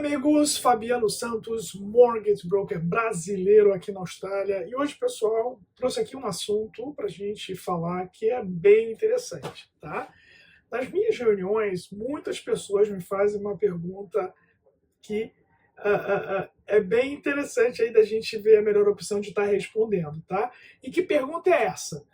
amigos, Fabiano Santos, Mortgage Broker brasileiro aqui na Austrália. E hoje, pessoal, trouxe aqui um assunto para a gente falar que é bem interessante, tá? Nas minhas reuniões, muitas pessoas me fazem uma pergunta que é bem interessante aí da gente ver a melhor opção de estar respondendo, tá? E que pergunta é essa?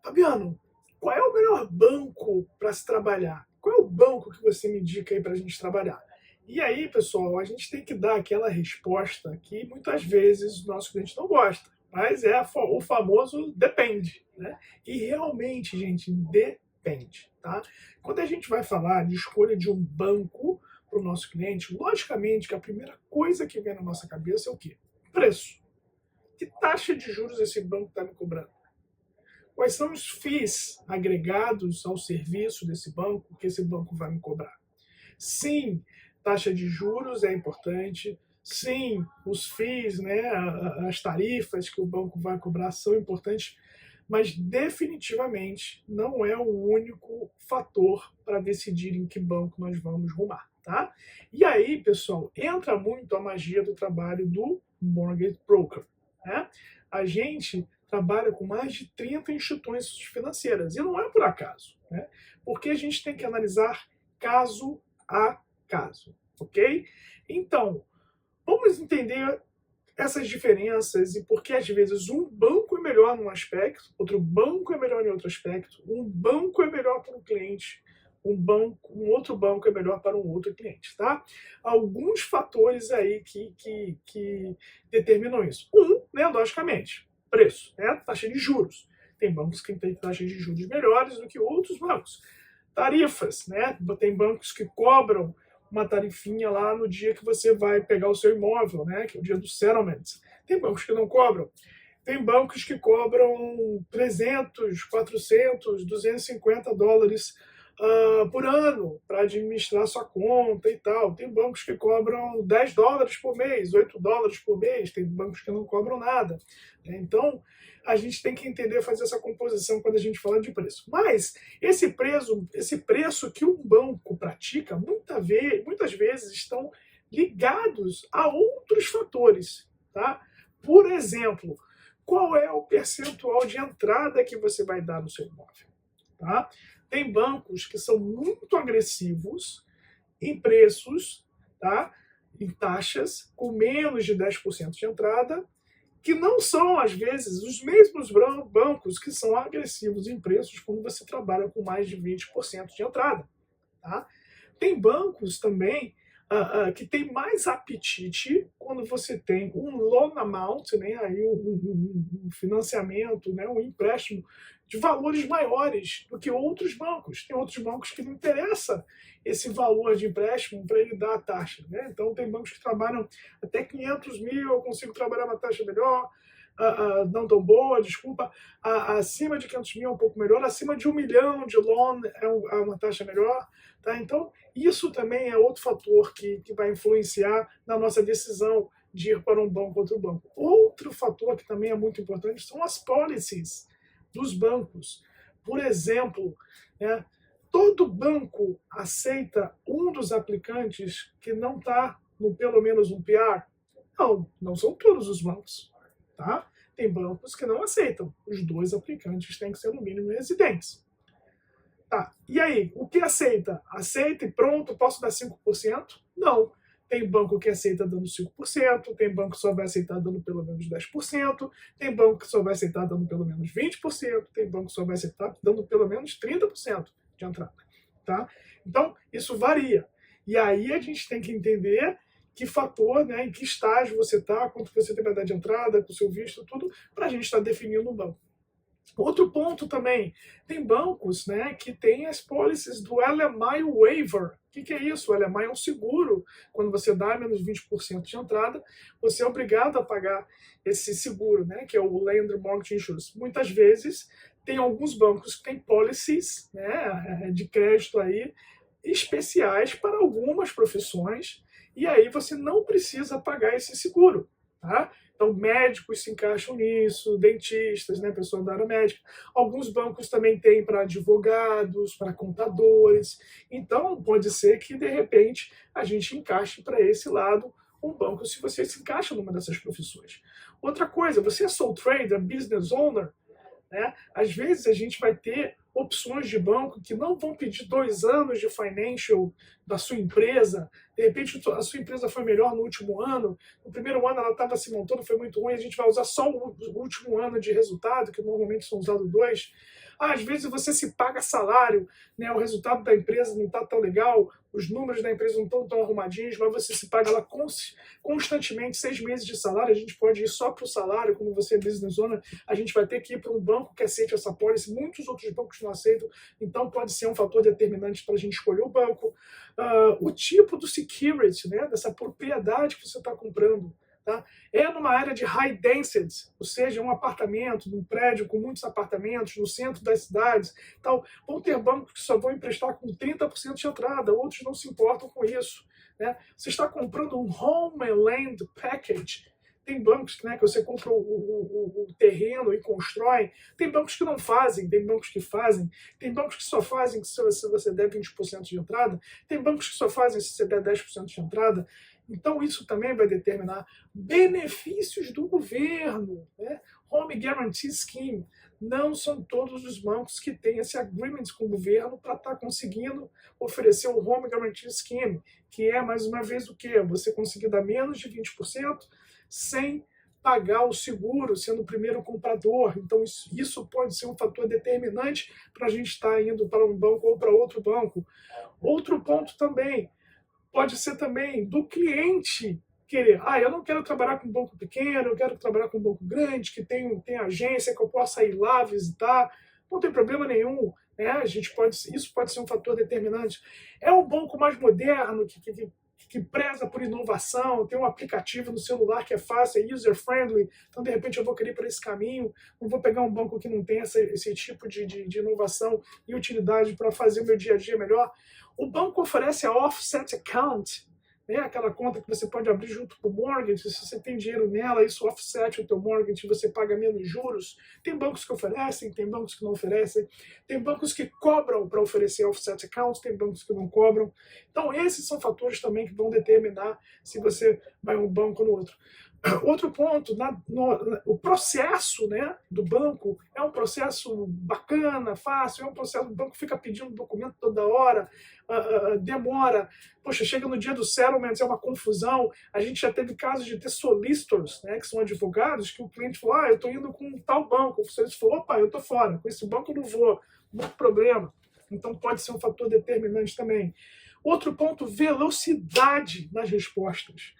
Fabiano, qual é o melhor banco para se trabalhar? Qual é o banco que você me indica aí para a gente trabalhar? E aí, pessoal, a gente tem que dar aquela resposta que muitas vezes o nosso cliente não gosta, mas é o famoso depende, né? E realmente, gente, depende, tá? Quando a gente vai falar de escolha de um banco para o nosso cliente, logicamente que a primeira coisa que vem na nossa cabeça é o quê? Preço. Que taxa de juros esse banco está me cobrando? Quais são os FIIs agregados ao serviço desse banco que esse banco vai me cobrar? Sim, taxa de juros é importante. Sim, os FIIs, né, as tarifas que o banco vai cobrar são importantes, mas definitivamente não é o único fator para decidir em que banco nós vamos rumar, tá? E aí, pessoal, entra muito a magia do trabalho do Mortgage Broker, né? A gente trabalha com mais de 30 instituições financeiras, e não é por acaso, né? Porque a gente tem que analisar caso a caso, ok? Então, vamos entender essas diferenças e por que às vezes um banco é melhor num aspecto, outro banco é melhor em outro aspecto, um banco é melhor para um cliente, um outro banco é melhor para um outro cliente, tá? Alguns fatores aí que determinam isso. Né, logicamente, preço, né? Taxa de juros. Tem bancos que têm taxas de juros melhores do que outros bancos. Tarifas, né? Tem bancos que cobram uma tarifinha lá no dia que você vai pegar o seu imóvel, né? Que é o dia do settlement. Tem bancos que não cobram. Tem bancos que cobram 300, 400, 250 dólares por ano para administrar sua conta e tal. Tem bancos que cobram 10 dólares por mês, 8 dólares por mês. Tem bancos que não cobram nada. Né? Então, a gente tem que entender, fazer essa composição quando a gente fala de preço. Mas esse preço que um banco pratica, muitas vezes estão ligados a outros fatores. Tá? Por exemplo, qual é o percentual de entrada que você vai dar no seu imóvel? Tá? Tem bancos que são muito agressivos em preços, tá? Em taxas, com menos de 10% de entrada, que não são, às vezes, os mesmos bancos que são agressivos em preços quando você trabalha com mais de 20% de entrada. Tá? Tem bancos também que tem mais apetite quando você tem um loan amount, né, aí um financiamento, né, um empréstimo de valores maiores do que outros bancos. Tem outros bancos que não interessa esse valor de empréstimo para ele dar a taxa. Né? Então, tem bancos que trabalham até 500 mil, eu consigo trabalhar uma taxa melhor, não tão boa, desculpa, acima de 500 mil é um pouco melhor, acima de 1 milhão de loan é uma taxa melhor. Tá? Então, isso também é outro fator que vai influenciar na nossa decisão de ir para um banco ou outro banco. Outro fator que também é muito importante são as policies dos bancos. Por exemplo, né, todo banco aceita um dos aplicantes que não está no pelo menos um PR? Não, não são todos os bancos. Tá? Tem bancos que não aceitam. Os dois aplicantes têm que ser no mínimo residentes. Tá. E aí, o que aceita? Aceita e pronto, posso dar 5%? Não. Tem banco que aceita dando 5%, tem banco que só vai aceitar dando pelo menos 10%, tem banco que só vai aceitar dando pelo menos 20%, tem banco que só vai aceitar dando pelo menos 30% de entrada. Tá? Então, isso varia. E aí a gente tem que entender que fator, né, em que estágio você está, quanto você tem para dar de entrada, com o seu visto, tudo, para a gente estar definindo um banco. Outro ponto também, tem bancos, né, que têm as policies do LMI Waiver. O que é isso? O LMI é um seguro. Quando você dá menos 20% de entrada, você é obrigado a pagar esse seguro, né, que é o Lender Mortgage Insurance. Muitas vezes, tem alguns bancos que têm policies, né, de crédito aí, especiais para algumas profissões, e aí você não precisa pagar esse seguro. Tá? Então, médicos se encaixam nisso, dentistas, né, pessoal da área médica. Alguns bancos também têm para advogados, para contadores. Então, pode ser que, de repente, a gente encaixe para esse lado um banco, se você se encaixa numa dessas profissões. Outra coisa, você é sole trader, business owner, né? Às vezes a gente vai ter opções de banco que não vão pedir 2 anos de financial da sua empresa. De repente a sua empresa foi melhor no último ano, no primeiro ano ela estava se montando, foi muito ruim, a gente vai usar só o último ano de resultado, que normalmente são usados 2. Às vezes você se paga salário, né? O resultado da empresa não está tão legal, os números da empresa não estão tão arrumadinhos, mas você se paga lá constantemente 6 meses de salário. A gente pode ir só para o salário, como você é business owner, a gente vai ter que ir para um banco que aceite essa policy, muitos outros bancos não aceitam, então pode ser um fator determinante para a gente escolher o banco. O tipo do security, né? Dessa propriedade que você está comprando. Tá? É numa área de high density, ou seja, um apartamento, um prédio com muitos apartamentos, no centro das cidades. Tal. Vão ter bancos que só vão emprestar com 30% de entrada, outros não se importam com isso. Né? Você está comprando um home and land package. Tem bancos, né, que você compra o terreno e constrói. Tem bancos que não fazem, tem bancos que fazem. Tem bancos que só fazem se você der 20% de entrada. Tem bancos que só fazem se você der 10% de entrada. Então, isso também vai determinar benefícios do governo. Né? Home Guarantee Scheme. Não são todos os bancos que têm esse agreement com o governo para estar conseguindo oferecer o Home Guarantee Scheme, que é, mais uma vez, o quê? Você conseguir dar menos de 20% sem pagar o seguro, sendo o primeiro comprador. Então, isso pode ser um fator determinante para a gente estar indo para um banco ou para outro banco. Outro ponto também, pode ser também do cliente querer, eu não quero trabalhar com um banco pequeno, eu quero trabalhar com um banco grande, que tem agência, que eu possa ir lá visitar, não tem problema nenhum. Né? Isso pode ser um fator determinante. É um banco mais moderno, que preza por inovação, tem um aplicativo no celular que é fácil, é user-friendly, então de repente eu vou querer ir para esse caminho, não vou pegar um banco que não tem esse tipo de inovação e utilidade para fazer o meu dia a dia melhor. O banco oferece a offset account, né? Aquela conta que você pode abrir junto com o mortgage, se você tem dinheiro nela, isso offset o teu mortgage, você paga menos juros. Tem bancos que oferecem, tem bancos que não oferecem, tem bancos que cobram para oferecer offset accounts, tem bancos que não cobram. Então esses são fatores também que vão determinar se você vai um banco ou no outro. Outro ponto, o processo, né, do banco é um processo bacana, fácil, é um processo, o banco fica pedindo documento toda hora, demora, poxa, chega no dia do settlement, é uma confusão. A gente já teve casos de ter solicitors, né, que são advogados, que o cliente falou, eu estou indo com tal banco, o solicitor falou, opa, eu estou fora, com esse banco eu não vou, muito problema. Então pode ser um fator determinante também. Outro ponto, velocidade nas respostas.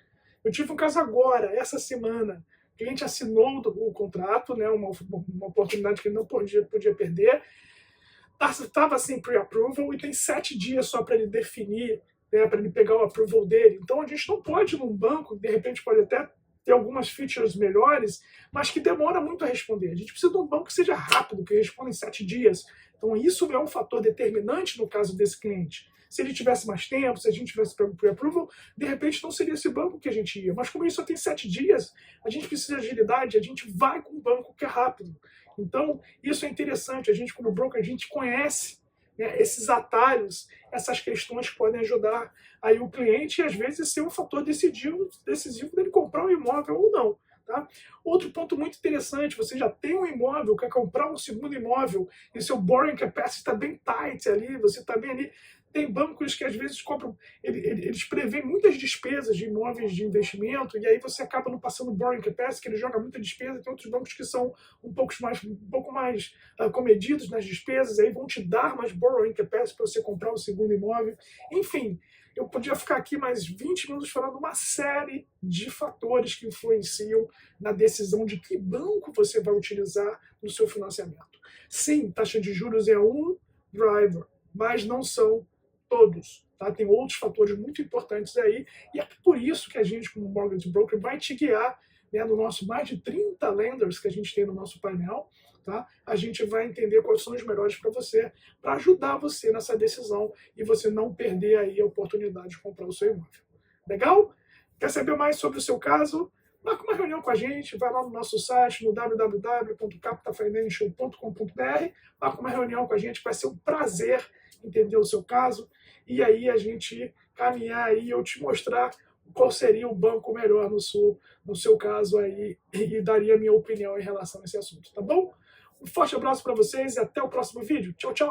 Eu tive um caso agora, essa semana. O cliente assinou o contrato, né, uma oportunidade que ele não podia perder. Estava sem pre-approval e tem 7 dias só para ele definir, né, para ele pegar o approval dele. Então a gente não pode ir num banco, de repente pode até ter algumas features melhores, mas que demora muito a responder. A gente precisa de um banco que seja rápido, que responda em 7 dias. Então isso é um fator determinante no caso desse cliente. Se ele tivesse mais tempo, se a gente tivesse pego pre-approval, de repente não seria esse banco que a gente ia. Mas como ele só tem 7 dias, a gente precisa de agilidade, a gente vai com um banco que é rápido. Então, isso é interessante. A gente, como broker, a gente conhece, né, esses atalhos, essas questões que podem ajudar aí o cliente e, às vezes, ser um fator decisivo dele comprar um imóvel ou não. Tá? Outro ponto muito interessante, você já tem um imóvel, quer comprar um segundo imóvel e seu borrowing capacity está bem tight ali, você está bem ali. Tem bancos que às vezes compram, eles prevêem muitas despesas de imóveis de investimento e aí você acaba não passando borrowing capacity, que ele joga muita despesa. Tem outros bancos que são um pouco mais comedidos nas despesas, aí vão te dar mais borrowing capacity para você comprar o segundo imóvel. Enfim, eu podia ficar aqui mais 20 minutos falando uma série de fatores que influenciam na decisão de que banco você vai utilizar no seu financiamento. Sim, taxa de juros é um driver, mas não são todos. Tá? Tem outros fatores muito importantes aí, e é por isso que a gente, como mortgage broker, vai te guiar, né, no nosso mais de 30 lenders que a gente tem no nosso painel. Tá? A gente vai entender quais são os melhores para você, para ajudar você nessa decisão e você não perder aí a oportunidade de comprar o seu imóvel. Legal? Quer saber mais sobre o seu caso? marca uma reunião com a gente, vai lá no nosso site, no www.capitafinancial.com.br, marca uma reunião com a gente, vai ser um prazer entender o seu caso, e aí a gente caminhar aí, eu te mostrar qual seria o banco melhor no seu caso aí, e daria a minha opinião em relação a esse assunto, tá bom? Um forte abraço para vocês e até o próximo vídeo. Tchau, tchau!